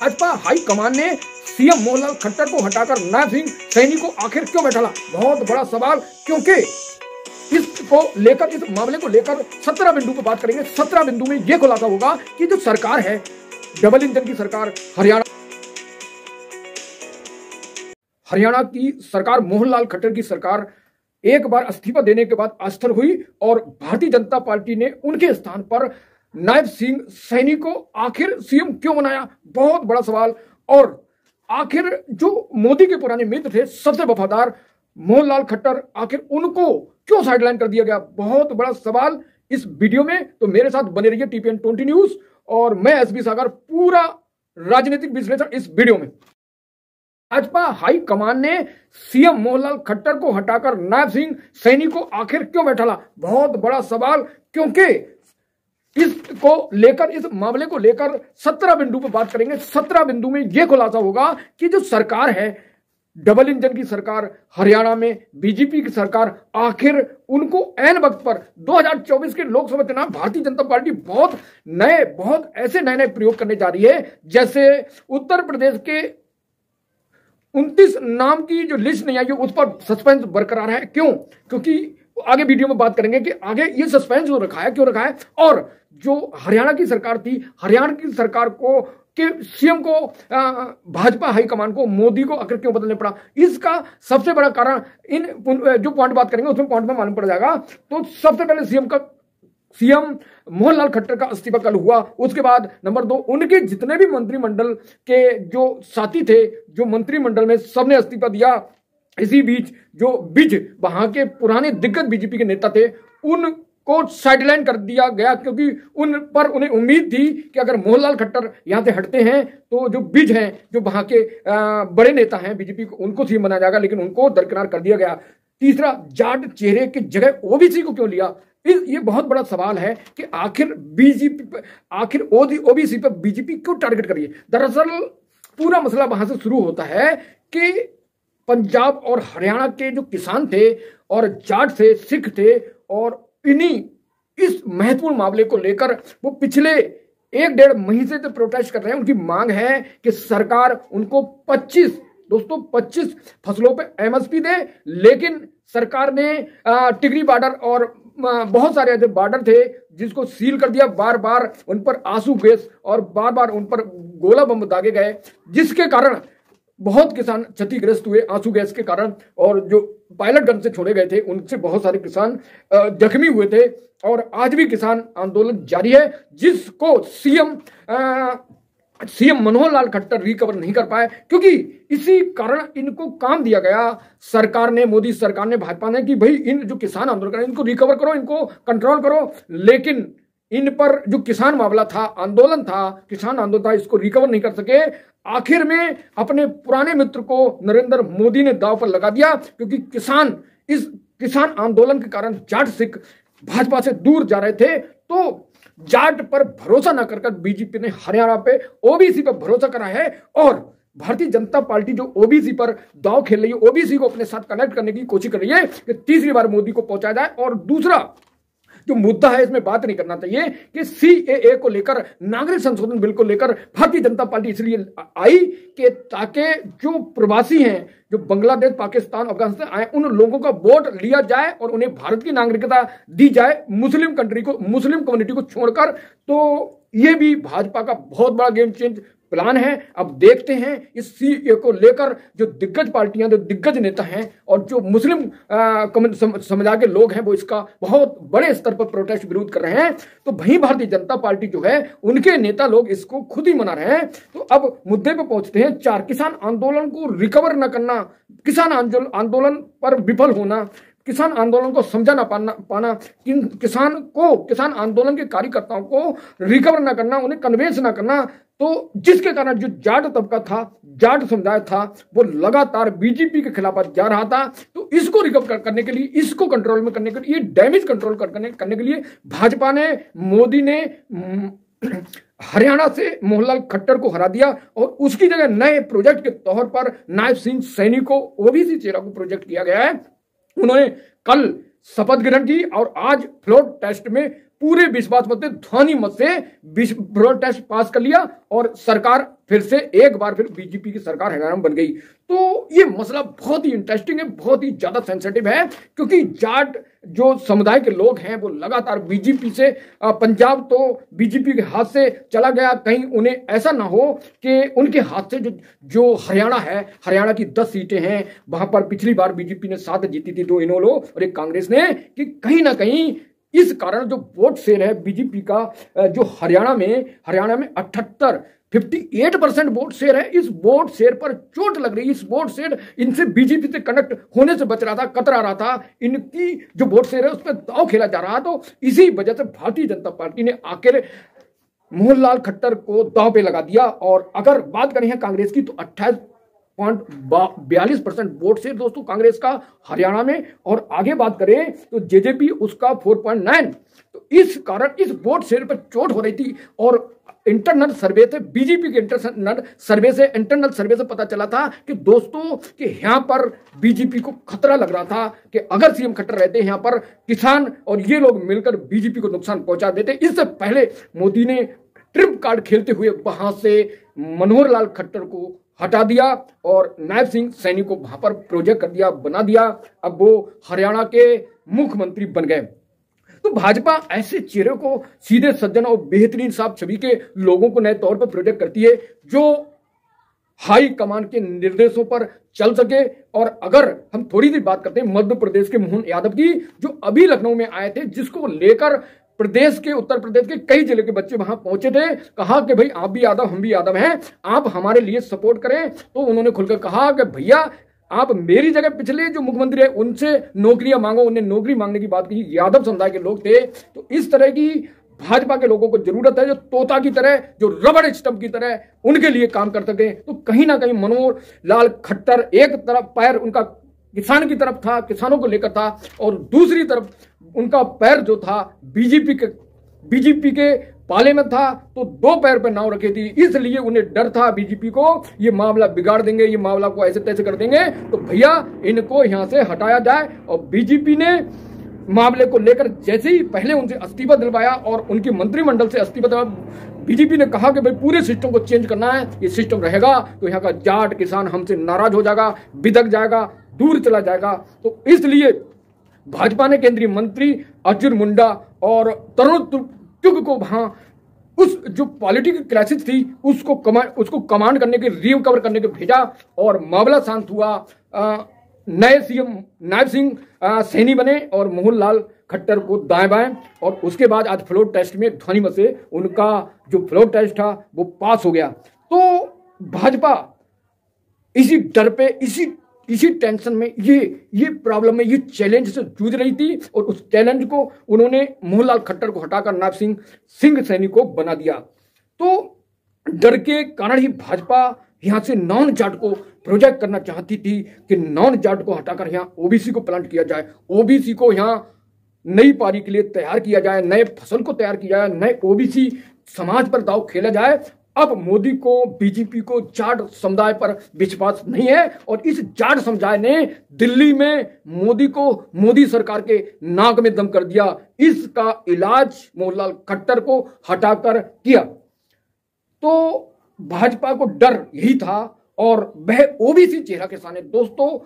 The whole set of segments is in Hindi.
भाजपा हाईकमान ने सीएम मोहनलाल खट्टर को हटाकर नायब सिंह सैनी को आखिर क्यों बैठाला? बहुत बड़ा सवाल, क्योंकि इसको लेकर, इस मामले को लेकर 17 बिंदु पर बात करेंगे। 17 बिंदु में यह खुलासा होगा कि जो सरकार है, डबल इंजन की सरकार, हरियाणा की सरकार, मोहनलाल खट्टर की सरकार एक बार इस्तीफा देने के बाद अस्थिर हुई और भारतीय जनता पार्टी ने उनके स्थान पर नायब सिंह सैनी को आखिर सीएम क्यों बनाया? बहुत बड़ा सवाल। और आखिर जो मोदी के पुराने मित्र थे, सबसे वफादार मोहनलाल खट्टर, आखिर उनको क्यों साइडलाइन कर दिया गया? बहुत बड़ा सवाल इस वीडियो में। तो मेरे साथ बने रहिए TPN 20 न्यूज और मैं एसबी सागर, पूरा राजनीतिक विश्लेषण इस वीडियो में। भाजपा हाईकमान ने सीएम मोहनलाल खट्टर को हटाकर नायब सिंह सैनी को आखिर क्यों बैठाला? बहुत बड़ा सवाल, क्योंकि इसको लेकर, इस मामले को लेकर 17 बिंदु पर बात करेंगे। 17 बिंदु में यह खुलासा होगा कि जो सरकार है, डबल इंजन की सरकार, हरियाणा में बीजेपी की सरकार, आखिर उनको ऐन वक्त पर 2024 के लोकसभा चुनाव भारतीय जनता पार्टी बहुत ऐसे नए प्रयोग करने जा रही है। जैसे उत्तर प्रदेश के 29 नाम की जो लिस्ट नहीं आई, उस पर सस्पेंस बरकरार है। क्यों? क्योंकि आगे वीडियो में बात करेंगे कि आगे ये सस्पेंस क्यों रखा है। और जो हरियाणा की सरकार थी, हरियाणा की सरकार को कि सीएम को, भाजपा हाईकमान को, मोदी को आखिर क्यों बदलने पड़ा? इसका सबसे बड़ा कारण, इन जो पॉइंट बात करेंगे उसमें पॉइंट में मालूम पड़ जाएगा। तो सबसे पहले सीएम मोहनलाल खट्टर का इस्तीफा कल हुआ। उसके बाद नंबर 2, उनके जितने भी मंत्रिमंडल के जो साथी थे, जो मंत्रिमंडल में, सबने इस्तीफा दिया। इसी बीच जो बिज, वहां के पुराने दिग्गज बीजेपी के नेता थे, उनको साइडलाइन कर दिया गया, क्योंकि उन पर उन्हें उम्मीद थी कि अगर मोहनलाल खट्टर यहां से हटते हैं तो जो बिज हैं, जो वहां के बड़े नेता हैं बीजेपी को, उनको सीएम बनाया जाएगा, लेकिन उनको दरकिनार कर दिया गया। तीसरा, जाट चेहरे की जगह ओबीसी को क्यों लिया? ये बहुत बड़ा सवाल है कि आखिर ओबीसी पर बीजेपी क्यों टारगेट करिए? दरअसल पूरा मसला वहां से शुरू होता है कि पंजाब और हरियाणा के जो किसान थे और जाट थे, सिख थे, और इस महत्वपूर्ण मामले को लेकर वो पिछले 1-1.5 महीने से प्रोटेस्ट कर रहे हैं। उनकी मांग है कि सरकार उनको 25 फसलों पे MSP दे, लेकिन सरकार ने टिकरी बॉर्डर और बहुत सारे ऐसे बॉर्डर थे जिसको सील कर दिया। बार बार उन पर आंसू गैस और बार बार उन पर गोला बम दागे गए, जिसके कारण बहुत किसान क्षतिग्रस्त हुए आंसू गैस के कारण। और जो पायलट गन से छोड़े गए थे, उनसे बहुत सारे किसान जख्मी हुए थे। और आज भी किसान आंदोलन जारी है, जिसको सीएम मनोहर खट्टर रिकवर नहीं कर पाए, क्योंकि इसी कारण इनको काम दिया गया सरकार ने, मोदी सरकार ने, भाजपा ने, कि भाई इन जो किसान आंदोलन कर रहे हैं इनको रिकवर करो, इनको कंट्रोल करो। लेकिन इन पर जो किसान मामला था, किसान आंदोलन था, इसको रिकवर नहीं कर सके। आखिर में अपने पुराने मित्र को नरेंद्र मोदी ने दांव पर लगा दिया, क्योंकि इस किसान आंदोलन के कारण जाट सिख भाजपा से दूर जा रहे थे। तो जाट पर भरोसा न कर बीजेपी ने हरियाणा पे ओबीसी पर भरोसा करा है, और भारतीय जनता पार्टी जो ओबीसी पर दांव खेल रही है, ओबीसी को अपने साथ कनेक्ट करने की कोशिश कर रही है कि तीसरी बार मोदी को पहुंचाया जाए। और दूसरा जो मुद्दा है, इसमें बात नहीं करना चाहिए कि CAA को लेकर, नागरिक संशोधन बिल को लेकर भारतीय जनता पार्टी इसलिए आई कि ताकि जो प्रवासी हैं, जो बांग्लादेश, पाकिस्तान, अफगानिस्तान आए, उन लोगों का वोट लिया जाए और उन्हें भारत की नागरिकता दी जाए, मुस्लिम कम्युनिटी को छोड़कर। तो ये भी भाजपा का बहुत बड़ा गेम चेंज प्लान है। अब देखते हैं इस CAA को लेकर जो दिग्गज पार्टियां, जो दिग्गज नेता हैं और जो मुस्लिम समुदाय के लोग हैं, वो इसका बहुत बड़े स्तर पर प्रोटेस्ट विरोध कर रहे हैं। तो वहीं भारतीय जनता पार्टी जो है, उनके नेता लोग इसको खुद ही मना रहे हैं। तो अब मुद्दे पे पहुंचते हैं। 4, किसान आंदोलन को रिकवर न करना, किसान आंदोलन पर विफल होना, किसान आंदोलन को समझा ना पाना, किसान आंदोलन के कार्यकर्ताओं को रिकवर ना करना, उन्हें कन्वेंस ना करना। तो जिसके कारण जो जाट तबका था, जाट समुदाय था, वो लगातार बीजेपी के खिलाफ जा रहा था। तो इसको रिकवर करने के लिए, इसको कंट्रोल में करने के लिए, डैमेज कंट्रोल करने के लिए भाजपा ने, मोदी ने हरियाणा से मोहनलाल खट्टर को हरा दिया और उसकी जगह नए प्रोजेक्ट के तौर पर नायब सिंह सैनी को, ओबीसी चेहरा को प्रोजेक्ट किया गया है। उन्होंने कल शपथ ग्रहण की और आज फ्लोर टेस्ट में पूरे विश्वास मत से ध्वनि मत से प्रोटेस्ट पास कर लिया और सरकार फिर से एक बार फिर बीजेपी की सरकार हरियाणा में बन गई। तो ये मसला बहुत ही इंटरेस्टिंग है, बहुत ही ज्यादा सेंसिटिव है, क्योंकि जाट जो समुदाय के लोग हैं वो लगातार बीजेपी से, पंजाब तो बीजेपी के हाथ से चला गया, कहीं उन्हें ऐसा ना हो कि उनके हाथ से जो हरियाणा है, हरियाणा की 10 सीटें हैं, वहां पर पिछली बार बीजेपी ने 7 जीती थी, 2 इनेलो और 1 कांग्रेस ने, कि कहीं ना कहीं इस कारण जो वोट शेयर है बीजेपी का, जो हरियाणा में 58% वोट शेयर है, इस वोट शेयर पर चोट लग रही है। इस वोट शेयर इनसे बीजेपी से कनेक्ट होने से बच रहा था, कतरा रहा था, इनकी जो वोट शेयर है उस पर दांव खेला जा रहा। तो इसी वजह से भारतीय जनता पार्टी ने आखिर मोहन लाल खट्टर को दांव पे लगा दिया। और अगर बात करें हैं कांग्रेस की, तो 28.42% वोट शेयर दोस्तों कांग्रेस का हरियाणा में, और आगे बात करें तो जेजेपी उसका 4.9। तो इस कारण इस वोट शेयर पर चोट हो रही थी। और इंटरनल सर्वे से, बीजेपी के इंटरनल सर्वे से पता चला था कि दोस्तों कि यहां पर बीजेपी को खतरा लग रहा था कि अगर सीएम खट्टर रहते यहां पर किसान और ये लोग मिलकर बीजेपी को नुकसान पहुंचा देते। इससे पहले मोदी ने ट्रिप कार्ड खेलते हुए वहां से मनोहर लाल खट्टर को हटा दिया और नायब सिंह सैनी को वहां पर प्रोजेक्ट कर दिया, बना दिया। अब वो हरियाणा के मुख्यमंत्री बन गए। तो भाजपा ऐसे चेहरे को, सीधे सज्जन और बेहतरीन साफ छवि के लोगों को नए तौर पर प्रोजेक्ट करती है, जो हाई कमान के निर्देशों पर चल सके। और अगर हम थोड़ी सी बात करते हैं मध्य प्रदेश के मोहन यादव की, जो अभी लखनऊ में आए थे, जिसको लेकर उत्तर प्रदेश के कई जिले के बच्चे वहां पहुंचे थे, कहा कि भाई आप भी यादव, हम भी यादव हैं, आप हमारे लिए सपोर्ट करें। तो उन्होंने खुलकर कहा कि भैया आप मेरी जगह पिछले जो मुख्यमंत्री है उनसे नौकरियां मांगो। उन्हें नौकरी मांगने की बात की, यादव समुदाय के लोग थे। तो इस तरह की भाजपा के लोगों को जरूरत है जो तोता की तरह, जो रबड़ स्टंप की तरह उनके लिए काम कर सके। तो कहीं ना कहीं मनोहर लाल खट्टर एक तरफ पैर उनका किसान की तरफ था, किसानों को लेकर था, और दूसरी तरफ उनका पैर जो था बीजेपी के पाले में था। तो 2 पैर पर नाव रखी थी, इसलिए उन्हें डर था बीजेपी को, ये मामला बिगाड़ देंगे, ये मामला को ऐसे तैसे कर देंगे, तो भैया इनको यहां से हटाया जाए। और बीजेपी ने मामले को लेकर जैसे ही पहले उनसे इस्तीफा दिलवाया और उनके मंत्रिमंडल से इस्तीफा दिलवाया, बीजेपी ने कहा कि भाई पूरे सिस्टम को चेंज करना है, ये सिस्टम रहेगा तो यहाँ का जाट किसान हमसे नाराज हो जाएगा, बिदक जाएगा, दूर चला जाएगा। तो इसलिए भाजपा ने केंद्रीय मंत्री अर्जुन मुंडा और तरुण चुग को वहां उस जो पॉलिटिकल क्राइसिस थी उसको कमांड करने के, रिकवर करने के भेजा और मामला शांत हुआ। नए सीएम नायब सिंह सैनी बने और मोहन लाल खट्टर को दाएं बाएं, और उसके बाद आज फ्लोर टेस्ट में ध्वनि मत से उनका जो फ्लोर टेस्ट था वो पास हो गया। तो भाजपा इसी डर पे, इसी टेंशन में, ये प्रॉब्लम में, ये चैलेंज से जूझ रही थी, और उस चैलेंज को उन्होंने मोहन लाल खट्टर को हटाकर नायब सिंह सैनी को बना दिया। तो डर के कारण ही भाजपा यहां से नॉन जाट को प्रोजेक्ट करना चाहती थी कि नॉन जाट को हटाकर यहां ओबीसी को प्लांट किया जाए, ओबीसी को यहां नई पारी के लिए तैयार किया जाए, नए फसल को तैयार किया जाए, नए ओबीसी समाज पर दांव खेला जाए। अब मोदी को, बीजेपी को जाट समुदाय पर विश्वास नहीं है, और इस जाट समुदाय ने दिल्ली में मोदी सरकार के नाक में दम कर दिया। इसका इलाज मोहनलाल खट्टर को हटाकर किया। तो भाजपा को डर यही था, और वह ओबीसी चेहरा के सामने, दोस्तों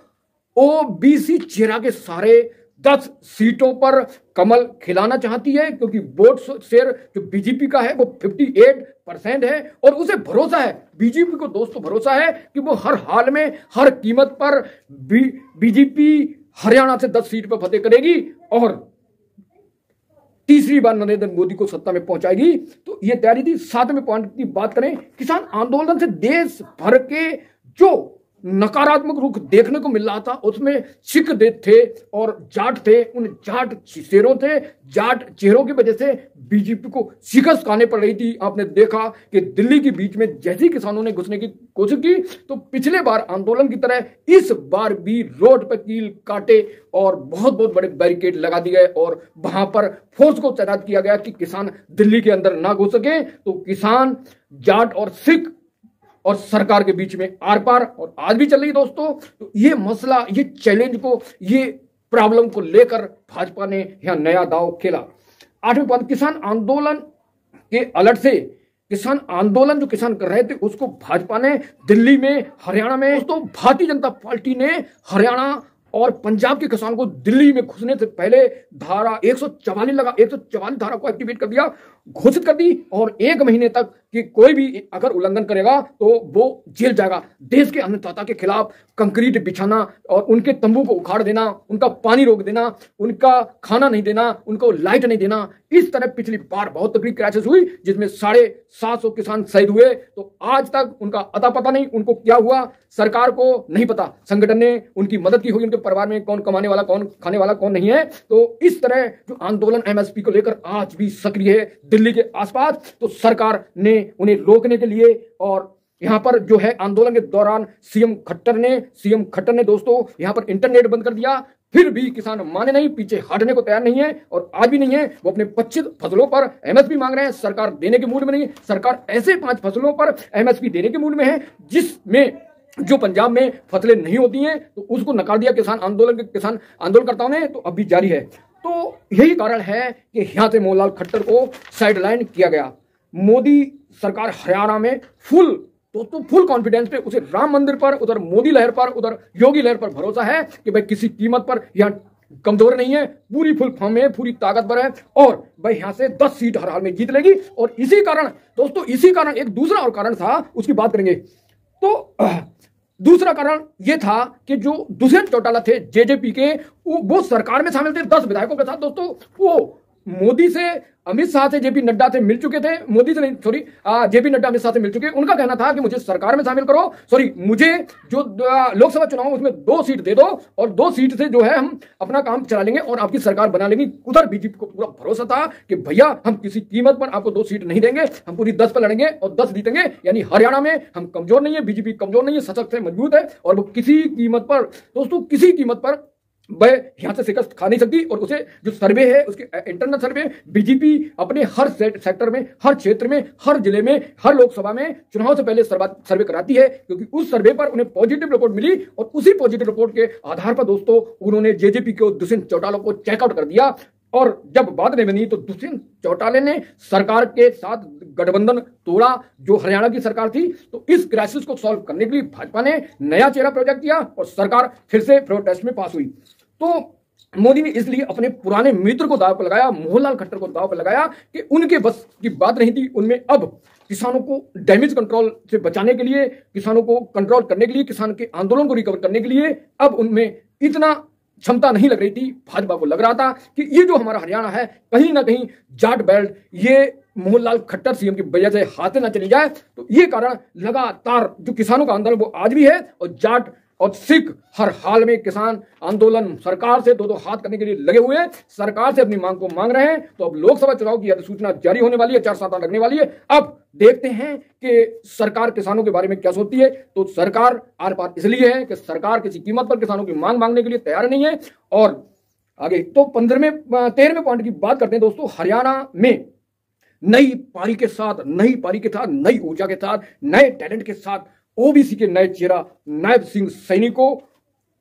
ओबीसी चेहरा के सारे 10 सीटों पर कमल खिलाना चाहती है, क्योंकि वोट शेयर जो बीजेपी का है वो 58% है, और उसे भरोसा है, बीजेपी को दोस्तों भरोसा है कि वो हर हाल में, हर कीमत पर बीजेपी हरियाणा से 10 सीट पर फतेह करेगी और तीसरी बार नरेंद्र मोदी को सत्ता में पहुंचाएगी। तो ये तैयारी थी। 7वें पॉइंट की बात करें, किसान आंदोलन से देश भर के जो नकारात्मक रुख देखने को मिल रहा था उसमें सिख थे और जाट थे। उन जाट चेहरों की वजह से बीजेपी को शिकस्त खाने पड़ रही थी। आपने देखा कि दिल्ली के बीच में जैसे ही किसानों ने घुसने की कोशिश की, तो पिछले बार आंदोलन की तरह इस बार भी रोड पर कील काटे और बहुत बड़े बैरिकेड लगा दिए गए, और वहां पर फोर्स को तैनात किया गया कि किसान दिल्ली के अंदर ना घुस सके। तो किसान, जाट और सिख और सरकार के बीच में आर पार, और आज भी चल रही दोस्तों। तो ये मसला, ये चैलेंज को, ये प्रॉब्लम को लेकर भाजपा ने यहां नया दांव खेला। 8वें पॉइंट, किसान आंदोलन के अलर्ट से किसान आंदोलन जो किसान कर रहे थे उसको भाजपा ने दिल्ली में, हरियाणा में, तो भारतीय जनता पार्टी ने हरियाणा और पंजाब के किसानों को दिल्ली में घुसने से पहले धारा 144 धारा को एक्टिवेट कर दिया, घोषित कर दी, और 1 महीने तक कि कोई भी अगर उल्लंघन करेगा तो वो जेल जाएगा। देश के अन्नदाता के खिलाफ कंक्रीट बिछाना और उनके तंबू को उखाड़ देना, उनका पानी रोक देना, उनका खाना नहीं देना, उनको लाइट नहीं देना, इस तरह पिछली बार बहुत तगड़ी क्राइसिस हुई जिसमें 750 किसान शहीद हुए। तो आज तक उनका अता पता नहीं, उनको क्या हुआ सरकार को नहीं पता। संगठन ने उनकी मदद की होगी, उनके परिवार में कौन कमाने वाला, कौन खाने वाला, कौन नहीं है। तो इस तरह जो आंदोलन एमएसपी को लेकर आज भी सक्रिय है दिल्ली के आसपास, तो सरकार ने उन्हें रोकने के लिए, और यहां पर जो है आंदोलन के दौरान सीएम खट्टर ने दोस्तों यहां पर इंटरनेट बंद कर दिया, फिर भी किसान माने नहीं, पीछे हटने को तैयार नहीं है, और आज भी नहीं है। वो अपने 25 फसलों पर एमएसपी मांग रहे हैं, सरकार देने के मूड में नहीं है। सरकार ऐसे 5 फसलों पर एमएसपी देने के मूड में है जिसमें जो पंजाब में फसलें नहीं होती हैं, तो उसको नकार दिया किसान आंदोलनकर्ताओं ने, तो अब भी जारी है। तो यही कारण है कि यहां से मोहनलाल खट्टर को साइडलाइन किया गया। मोदी सरकार हरियाणा में फुल कॉन्फिडेंस पे, उसे राम मंदिर पर, उधर मोदी लहर पर, उधर योगी लहर पर भरोसा है कि भाई किसी कीमत पर यहाँ कमजोर नहीं है, पूरी फुल फॉर्म में, पूरी ताकतवर है, और भाई यहां से 10 सीट हर हाल में जीत लेगी। और इसी कारण एक दूसरा और कारण था, उसकी बात करेंगे। तो दूसरा कारण यह था कि जो दुष्यंत चौटाला थे जेजेपी के, वो सरकार में शामिल थे 10 विधायकों के साथ। दोस्तों वो मोदी से, अमित शाह से, जेपी नड्डा से मिल चुके थे, जेपी नड्डा अमित शाह से मिल चुके। उनका कहना था कि मुझे सरकार में शामिल करो, मुझे जो लोकसभा चुनाव उसमें 2 सीट दे दो, और 2 सीट से जो है हम अपना काम चला लेंगे और आपकी सरकार बना लेंगे। उधर बीजेपी को पूरा भरोसा था कि भैया हम किसी कीमत पर आपको 2 सीट नहीं देंगे, हम पूरी 10 पर लड़ेंगे और 10 जीतेंगे। यानी हरियाणा में हम कमजोर नहीं है, बीजेपी कमजोर नहीं है, सशक्त है, मजबूत है, और वो किसी कीमत पर, दोस्तों किसी कीमत पर वह यहां से शिकस्त खा नहीं सकती। और उसे जो सर्वे है, उसके इंटरनल सर्वे, बीजेपी अपने हर सेक्टर में, हर क्षेत्र में, हर जिले में, हर लोकसभा में चुनाव से पहले सर्वे कराती है, क्योंकि उस सर्वे पर उन्हें पॉजिटिव रिपोर्ट मिली, और उसी पॉजिटिव रिपोर्ट के आधार पर दोस्तों उन्होंने जेजेपी को, दुष्यंत चौटाला को चेकआउट कर दिया। और जब बात नहीं बनी तो दुष्यंत चौटाला ने सरकार के साथ गठबंधन तोड़ा जो हरियाणा की सरकार थी। तो इस क्राइसिस को सॉल्व करने के लिए भाजपा ने नया चेहरा प्रोजेक्ट किया और सरकार फिर से प्रोटेस्ट में पास हुई। तो मोदी ने इसलिए अपने पुराने मित्र को दांव पर लगाया, मोहनलाल खट्टर को दांव पर लगाया कि उनके बस की बात नहीं थी। उनमें अब किसानों को डैमेज कंट्रोल से बचाने के लिए, किसानों को कंट्रोल करने के लिए, किसान के आंदोलन को रिकवर करने के लिए अब उनमें इतना क्षमता नहीं लग रही थी। भाजपा को लग रहा था कि ये जो हमारा हरियाणा है, कहीं ना कहीं जाट बेल्ट ये मोहनलाल खट्टर सीएम की वजह से हाथ से ना चली जाए। तो ये कारण लगातार जो किसानों का आंदोलन वो आज भी है, और जाट और सिख हर हाल में किसान आंदोलन सरकार से 2-2 हाथ करने के लिए लगे हुए हैं, सरकार से अपनी मांग को मांग रहे हैं। तो अब लोकसभा चुनाव की अधिसूचना जारी होने वाली है, 4 साल लगने वाली है। अब देखते हैं कि सरकार किसानों के बारे में क्या सोचती है। तो सरकार आर पार इसलिए है कि सरकार किसी कीमत पर किसानों की मांग मांगने के लिए तैयार नहीं है। और आगे तो 13वें पॉइंट की बात करते हैं दोस्तों। हरियाणा में नई पारी के साथ, नई ऊर्जा के साथ, नए टैलेंट के साथ ओबीसी के नए चेहरा नायब सिंह सैनी को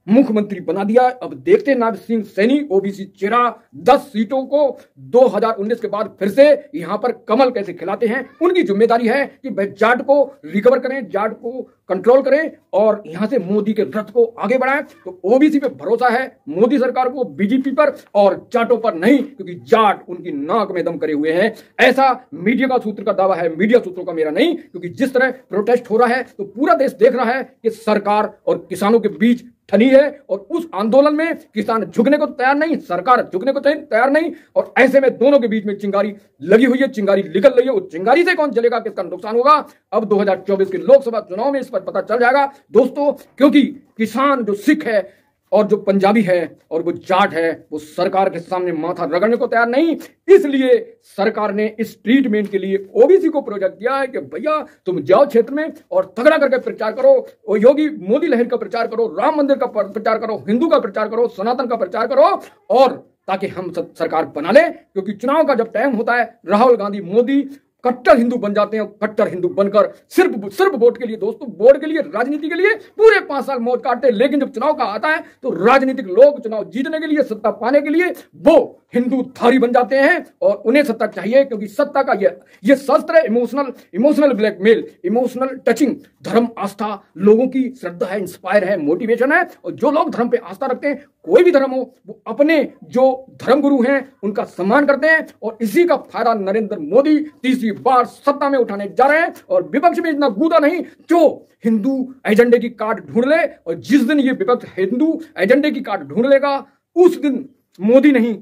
मुख्यमंत्री बना दिया। अब देखते हैं नायब सिंह सैनी ओबीसी चेहरा 10 सीटों को 2019 के बाद फिर से यहां पर कमल कैसे खिलाते हैं। उनकी जिम्मेदारी है कि भाई जाट को रिकवर करें, जाट को कंट्रोल करें और यहां से मोदी के रथ को आगे बढ़ाएं। तो ओबीसी पे भरोसा है मोदी सरकार को, बीजेपी पर, और जाटों पर नहीं, क्योंकि जाट उनकी नाक में दम करे हुए हैं। ऐसा मीडिया का सूत्र का दावा है, मीडिया सूत्रों का मेरा नहीं, क्योंकि जिस तरह प्रोटेस्ट हो रहा है तो पूरा देश देख रहा है कि सरकार और किसानों के बीच ठनी है, और उस आंदोलन में किसान झुकने को तैयार नहीं, सरकार झुकने को तैयार नहीं। और ऐसे में दोनों के बीच में चिंगारी लगी हुई है, चिंगारी निकल रही है। उस चिंगारी से कौन जलेगा, किसका नुकसान होगा, अब 2024 के लोकसभा चुनाव में इस पर पता चल जाएगा दोस्तों। क्योंकि किसान जो सिख है और जो पंजाबी है और वो जाट है, वो सरकार के सामने माथा रगड़ने को तैयार नहीं। इसलिए सरकार ने इस ट्रीटमेंट के लिए ओबीसी को प्रोजेक्ट किया है कि भैया तुम जाओ क्षेत्र में और तगड़ा करके प्रचार करो, और योगी मोदी लहर का प्रचार करो, राम मंदिर का प्रचार करो, हिंदू का प्रचार करो, सनातन का प्रचार करो, और ताकि हम सरकार बना ले। क्योंकि चुनाव का जब टाइम होता है, राहुल गांधी, मोदी कट्टर हिंदू बन जाते हैं, कट्टर हिंदू बनकर सिर्फ वोट के लिए दोस्तों, वोट के लिए, राजनीति के लिए पूरे 5 साल मौज काटते हैं। लेकिन जब चुनाव का आता है तो राजनीतिक लोग चुनाव जीतने के लिए, सत्ता पाने के लिए वो हिंदूधारी बन जाते हैं और उन्हें सत्ता चाहिए, क्योंकि सत्ता का ये शस्त्र है इमोशनल ब्लैकमेल, इमोशनल टचिंग। धर्म आस्था लोगों की श्रद्धा है, इंस्पायर है, मोटिवेशन है। और जो लोग धर्म पे आस्था रखते हैं, कोई भी धर्म हो, वो अपने जो धर्म गुरु हैं उनका सम्मान करते हैं। और इसी का फायदा नरेंद्र मोदी तीसरी बार सत्ता में उठाने जा रहे हैं। और विपक्ष में इतना गूदा नहीं जो हिंदू एजेंडे की काट ढूंढ ले, और जिस दिन ये विपक्ष हिंदू एजेंडे की काट ढूंढ लेगा उस दिन मोदी नहीं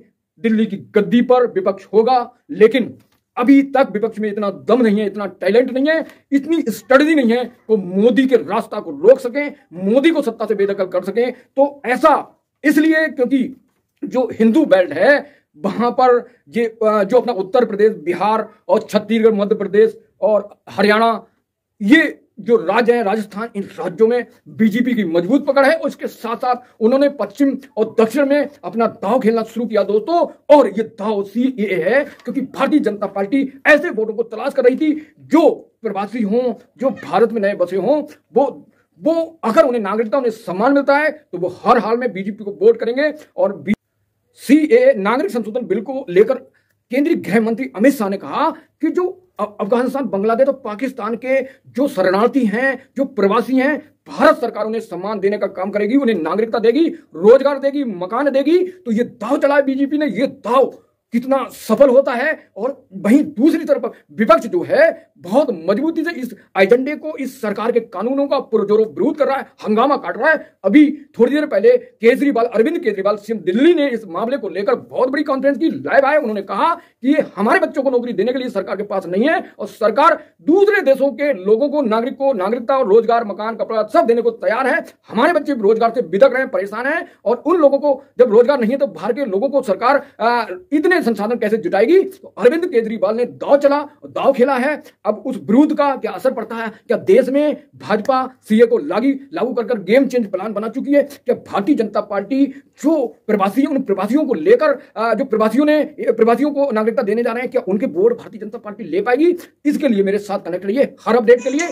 दिल्ली की गद्दी पर विपक्ष होगा। लेकिन अभी तक विपक्ष में इतना दम नहीं है, इतना टैलेंट नहीं है, इतनी स्टडी नहीं है वो मोदी के रास्ता को रोक सके, मोदी को सत्ता से बेदखल कर सके। तो ऐसा इसलिए क्योंकि जो हिंदू बेल्ट है वहां पर जो अपना उत्तर प्रदेश, बिहार और छत्तीसगढ़, मध्य प्रदेश और हरियाणा, ये जो राज्य है, राजस्थान, इन राज्यों में बीजेपी की मजबूत पकड़ है। उसके साथ साथ उन्होंने पश्चिम और दक्षिण में अपना दांव खेलना शुरू किया दोस्तों। और ये दांव सीएए है, क्योंकि भारतीय जनता पार्टी ऐसे वोटों को तलाश कर रही थी जो प्रवासी हों, जो भारत में नए बसे हों, वो अगर उन्हें नागरिकता, उन्हें सम्मान मिलता है तो वो हर हाल में बीजेपी को वोट करेंगे। और सीएए नागरिक संशोधन बिल को लेकर केंद्रीय गृह मंत्री अमित शाह ने कहा कि जो अफगानिस्तान, बांग्लादेश और पाकिस्तान के जो शरणार्थी हैं, जो प्रवासी हैं, भारत सरकार उन्हें सम्मान देने का काम करेगी, उन्हें नागरिकता देगी, रोजगार देगी, मकान देगी। तो ये दांव चला है बीजेपी ने, ये दांव कितना सफल होता है। और वहीं दूसरी तरफ विपक्ष जो है बहुत मजबूती से इस एजेंडे को, इस सरकार के कानूनों का पुरजोरों विरोध कर रहा है, हंगामा काट रहा है। अभी थोड़ी देर पहले अरविंद केजरीवाल सीएम दिल्ली ने इस मामले को लेकर बहुत बड़ी कॉन्फ्रेंस की, लाइव आए। उन्होंने कहा कि ये हमारे बच्चों को नौकरी देने के लिए सरकार के पास नहीं है, और सरकार दूसरे देशों के लोगों को, नागरिकता और रोजगार, मकान, कपड़ा सब देने को तैयार है। हमारे बच्चे रोजगार से बिदक रहे हैं, परेशान हैं, और उन लोगों को जब रोजगार नहीं है तो बाहर के लोगों को सरकार इतने संसाधन कैसे जुटाएगी। तो अरविंद केजरीवाल ने दांव खेला है। अब उस विरोध का क्या असर पड़ता है? क्या देश में भाजपा सीए को लागू कर गेम चेंज प्लान बना चुकी है? क्या भारतीय जनता पार्टी जो प्रवासी, उन प्रवासियों को लेकर जो प्रवासियों को नागरिकता देने जा रहे हैं, क्या उनके वोट भारतीय जनता पार्टी ले पाएगी? इसके लिए मेरे साथ कनेक्ट रहिए हर अपडेट के लिए।